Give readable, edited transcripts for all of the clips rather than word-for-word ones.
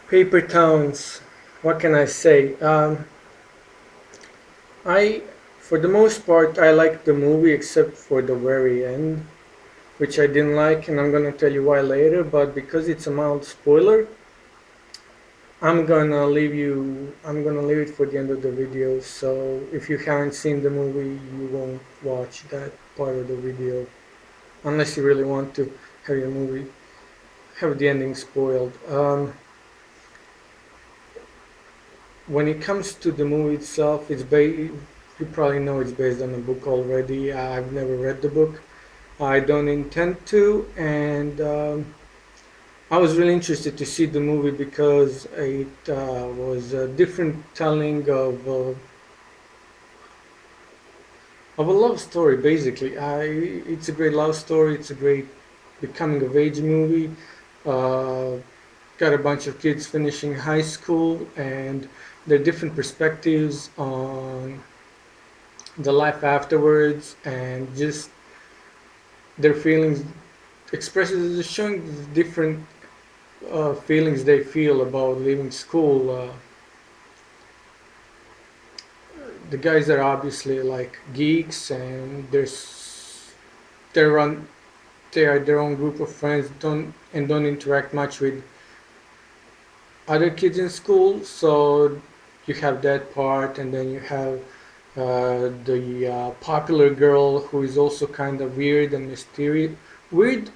Paper Towns. What can I say? I, for the most part, I liked the movie except for the very end, which I didn't like, and I'm gonna tell you why later. But because it's a mild spoiler, I'm gonna leave it for the end of the video. So if you haven't seen the movie, you won't watch that part of the video unless you really want to have your movie have the ending spoiled. When it comes to the movie itself, you probably know it's based on a book already. I've never read the book. I don't intend to, and I was really interested to see the movie because it was a different telling of a love story. Basically, it's a great love story. It's a great becoming of age movie. Uh, got a bunch of kids finishing high school and their different perspectives on the life afterwards and just their feelings expresses showing different feelings they feel about leaving school. The guys are obviously like geeks and they're on they are their own group of friends don't interact much with other kids in school, so you have that part, and then you have the popular girl who is also kind of weird and mysterious. Weird,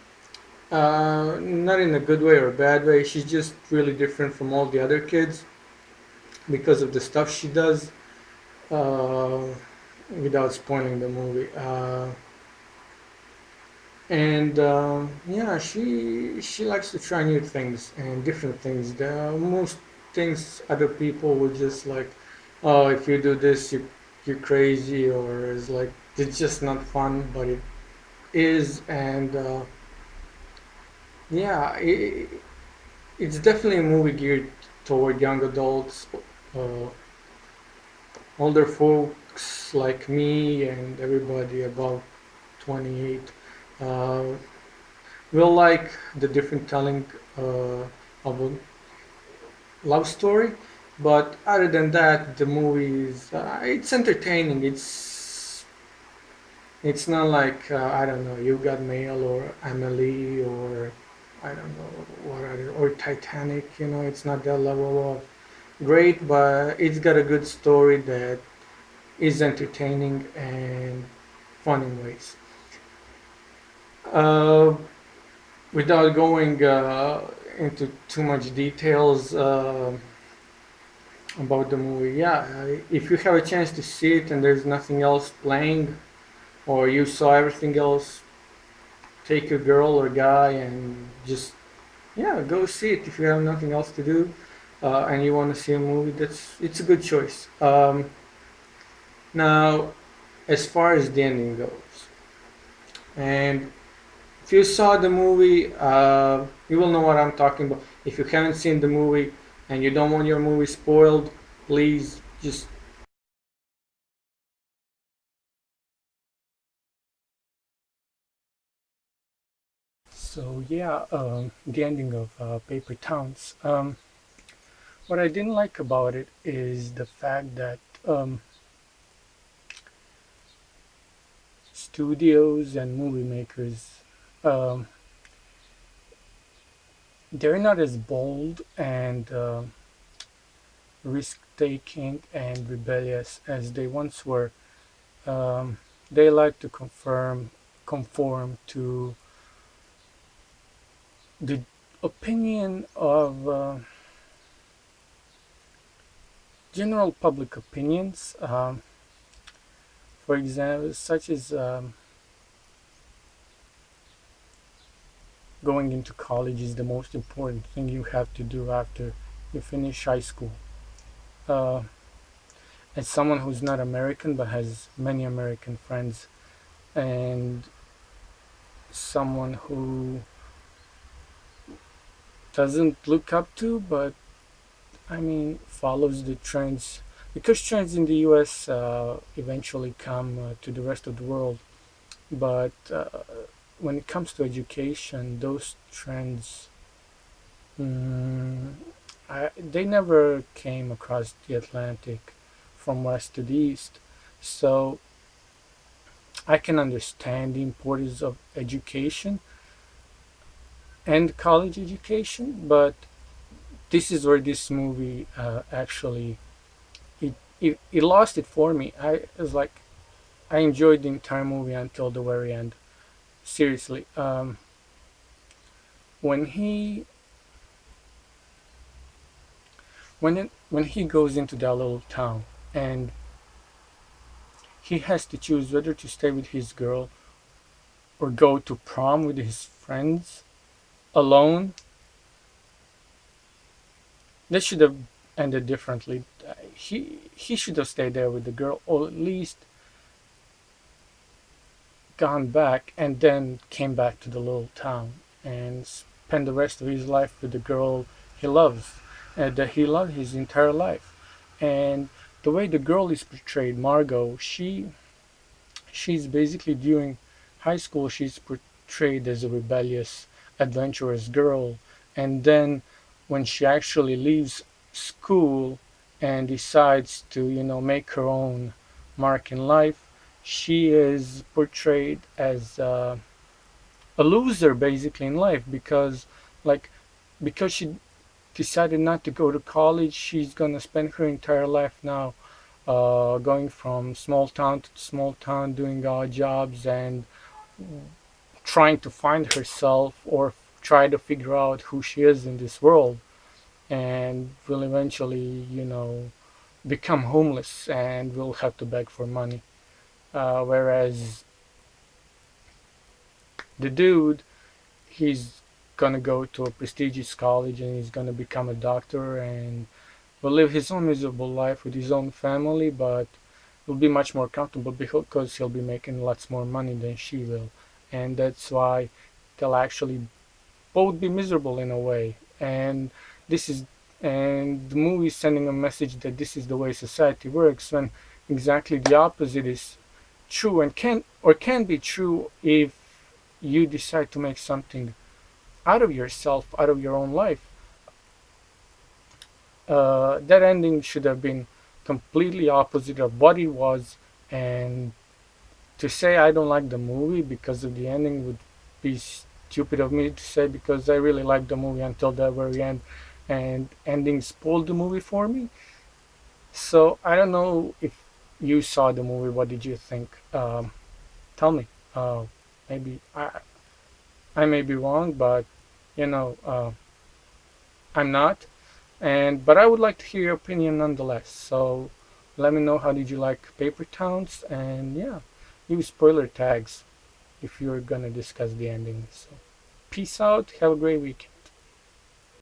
not in a good way or a bad way. She's just really different from all the other kids because of the stuff she does. Uh, Without spoiling the movie. And yeah, she likes to try new things and different things. Most things other people would just like, oh, if you do this, you're crazy, or it's like it's just not fun, but it is. And yeah, it's definitely a movie geared toward young adults, uh, older folks like me, and everybody above 28. Uh, will like the different telling of a love story, but other than that, the movie is it's entertaining. It's not like I don't know, You Got Mail or Emily or I don't know what other or Titanic. You know, it's not that level of great, but it's got a good story that is entertaining and fun in ways. Uh, Without going into too much details about the movie, yeah, if you have a chance to see it and there's nothing else playing, or you saw everything else, take a girl or guy and just yeah, go see it if you have nothing else to do and you want to see a movie. It's a good choice. Now, as far as the ending goes, and if you saw the movie, you will know what I'm talking about. If you haven't seen the movie and you don't want your movie spoiled, please just. So yeah, the ending of Paper Towns. What I didn't like about it is the fact that studios and movie makers, um, they're not as bold and risk-taking and rebellious as they once were. Um, they like to conform to the opinion of general public opinions. For example, such as going into college is the most important thing you have to do after you finish high school. Uh, as someone who's not American but has many American friends, and someone who doesn't look up to, but I mean, follows the trends because trends in the US eventually come to the rest of the world. But when it comes to education, those trends, mm, they never came across the Atlantic from west to the east. So I can understand the importance of education and college education, but this is where this movie actually it lost it for me. I was like I enjoyed the entire movie until the very end. Seriously, when he when he goes into that little town and he has to choose whether to stay with his girl or go to prom with his friends alone, that should have ended differently. He should have stayed there with the girl, or at least gone back and then came back to the little town and spent the rest of his life with the girl he loves, that he loved his entire life. And the way the girl is portrayed, Margot, she's basically during high school she's portrayed as a rebellious, adventurous girl, and then when she actually leaves school and decides to make her own mark in life, she is portrayed as a loser basically in life like because she decided not to go to college, she's gonna spend her entire life now going from small town to small town, doing odd jobs and trying to find herself or try to figure out who she is in this world, and will eventually, become homeless and will have to beg for money. Whereas the dude, he's gonna go to a prestigious college and he's gonna become a doctor and will live his own miserable life with his own family, but will be much more comfortable because he'll be making lots more money than she will, and that's why they'll actually both be miserable in a way. This is and the movie is sending a message that this is the way society works, when exactly the opposite is true and can be true if you decide to make something out of yourself, out of your own life. That ending should have been completely opposite of what it was, and to say I don't like the movie because of the ending would be stupid of me to say, because I really liked the movie until the very end, and ending spoiled the movie for me. So I don't know if you saw the movie. What did you think? Tell me. Maybe I may be wrong, but you know I'm not. But I would like to hear your opinion nonetheless. So let me know, how did you like Paper Towns, and yeah, use spoiler tags if you're gonna discuss the ending. So peace out. Have a great week.